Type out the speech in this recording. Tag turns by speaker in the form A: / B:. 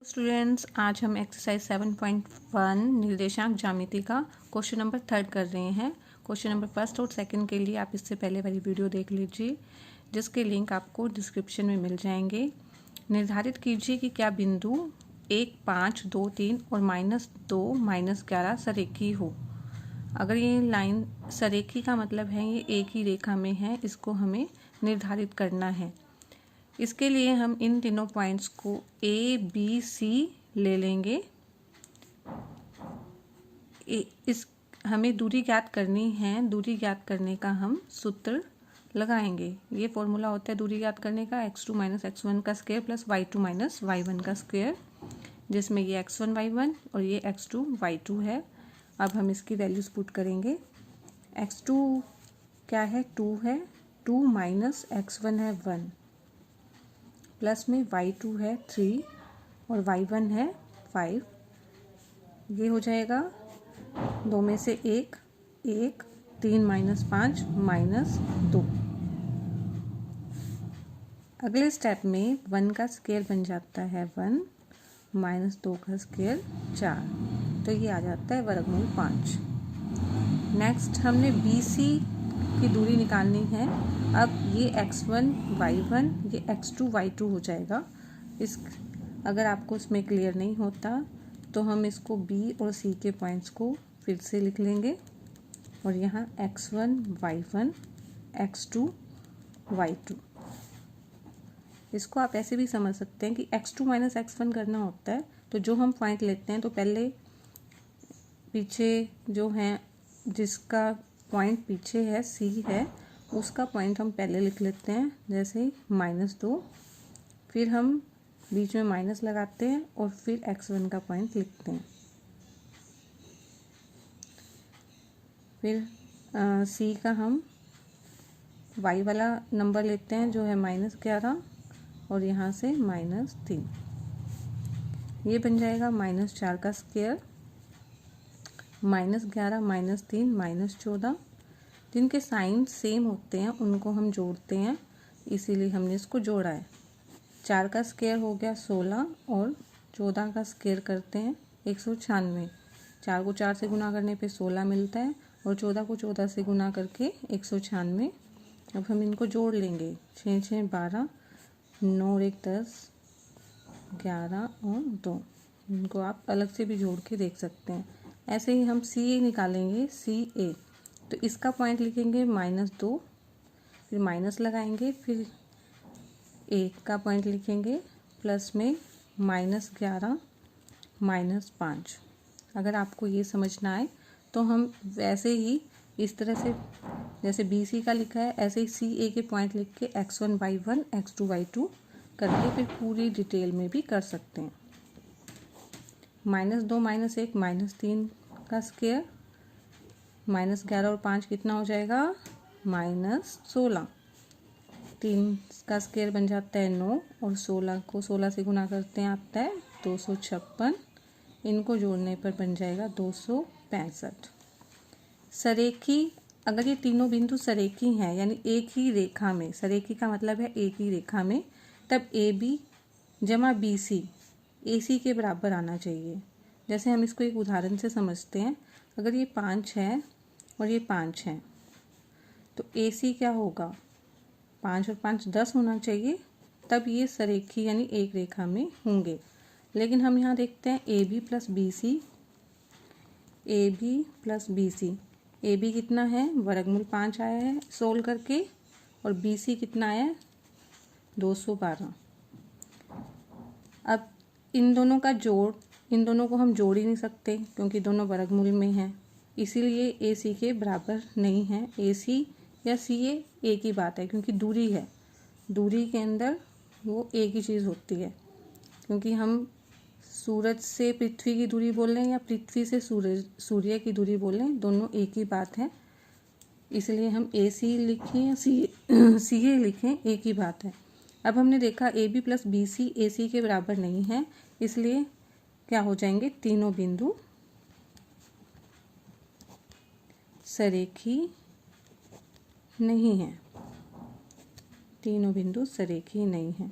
A: Students, आज हम exercise 7.1 निर्देशांक ज्यामिति का क्वेश्चन नंबर 3 कर रहे हैं। क्वेश्चन नंबर 1 और 2 के लिए आप इससे पहले वाली वीडियो देख लीजिए, जिसके लिंक आपको डिस्क्रिप्शन में मिल जाएंगे। निर्धारित कीजिए कि क्या बिंदु 1, 5, 2, 3 और -2, -11 सरेखी हो। अगर ये लाइन सरेखी का मतलब है ये एक ही रेखा में है, इसको हमें निर्धारित करना है। इसके लिए हम इन तीनों पॉइंट्स को ए, बी, सी ले लेंगे। हमें दूरी ज्ञात करनी है। दूरी ज्ञात करने का हम सूत्र लगाएंगे। ये फॉर्मूला होता है दूरी ज्ञात करने का, x2 - x1 का स्क्वायर प्लस y2 - y1 का स्क्वायर, जिसमें ये x1 y1 और ये x2 y2 है। अब हम इसकी वैल्यूज पुट करेंगे। x2 क्या है? 2 है। 2 माइनस x1 है 1, प्लस में y2 है 3 और y1 है 5। ये हो जाएगा 2 में से 1, 3 - 5 -2। अगले स्टेप में 1 का स्क्वायर बन जाता है 1, -2 का स्क्वायर 4, तो ये आ जाता है वर्गमूल 5। नेक्स्ट हमने BC की दूरी निकालनी है। अब ये x1 y1 ये x2 y2 हो जाएगा। अगर आपको इसमें क्लियर नहीं होता तो हम इसको B और C के पॉइंट्स को फिर से लिख लेंगे, और यहाँ x1 y1 x2 y2। इसको आप ऐसे भी समझ सकते हैं कि x2 - x1 करना होता है तो जो हम पॉइंट लेते हैं तो पहले पीछे जो है, जिसका पॉइंट पीछे है C है, उसका पॉइंट हम पहले लिख लेते हैं। जैसे -2, फिर हम बीच में माइनस लगाते हैं और फिर x1 का पॉइंट लिखते हैं। फिर C का हम y वाला नंबर लेते हैं जो है -11 और यहाँ से -3। ये बन जाएगा -4 का स्क्वायर, -11 -3 -14। जिनके साइन सेम होते हैं उनको हम जोड़ते हैं, इसीलिए हमने इसको जोड़ा है। 4 का स्क्वायर हो गया 16 और 14 का स्क्वायर करते हैं 196। 4 को 4 से गुना करने पे 16 मिलता है और 14 को 14 से गुना करके 196। अब हम इनको जोड़ लेंगे। 6 6 12, 9 और 1 10, 11 और 2। इनको आप अलग से भी जोड़ के देख सकते हैं। ऐसे ही हम CA निकालेंगे। CA तो इसका पॉइंट लिखेंगे -2, फिर माइनस लगाएंगे, फिर A का पॉइंट लिखेंगे प्लस में -11 -5। अगर आपको ये समझना आए तो हम वैसे ही इस तरह से जैसे BC का लिखा है ऐसे ही CA के पॉइंट लिख के x1 y1 x2 y2 करके फिर पूरी डिटेल में भी कर सकते हैं। -2 -1 -3 का स्क्वायर, -11 और 5 कितना हो जाएगा? -16। 3 का स्क्वायर बन जाता है 9 और 16 को 16 से गुना करते हैं आता है 256। इनको जोड़ने पर बन जाएगा 265। सरेखी, अगर ये तीनों बिंदु सरेखी हैं यानी एक ही रेखा में, सरेखी का मतलब है एक ही रेखा में, तब AB जमा BC AC के बराबर आना चाहिए। जैसे हम इसको एक उदाहरण से समझते हैं। अगर ये 5 है और ये 5 है तो AC क्या होगा? 5 और 5 10 होना चाहिए, तब ये सरेखी यानी एक रेखा में होंगे। लेकिन हम यहाँ देखते हैं AB plus BC, AB plus BC। AB कितना है? वर्गमूल 5 आया है सोल्व करके, और BC कितना आया है? 212। अब इन दोनों का जोड़, इन दोनों को हम जोड़ ही नहीं सकते क्योंकि दोनों वर्गमूल में हैं, इसीलिए AC के बराबर नहीं है। AC या CA एक ही बात है क्योंकि दूरी है, दूरी के अंदर वो एक ही चीज़ होती है। क्योंकि हम सूरज से पृथ्वी की दूरी बोल रहे हैं या पृथ्वी से सूर्य की दूरी बोल रहे हैं, दोनों एक ही बात है। इसलिए हम AC लिखें या CA लिखें, एक ही बात है। अब हमने देखा AB प्लस BC AC के बराबर नहीं है, इसलिए क्या हो जाएंगे? तीनों बिंदु सरेखी नहीं है। तीनों बिंदु सरेखी नहीं है।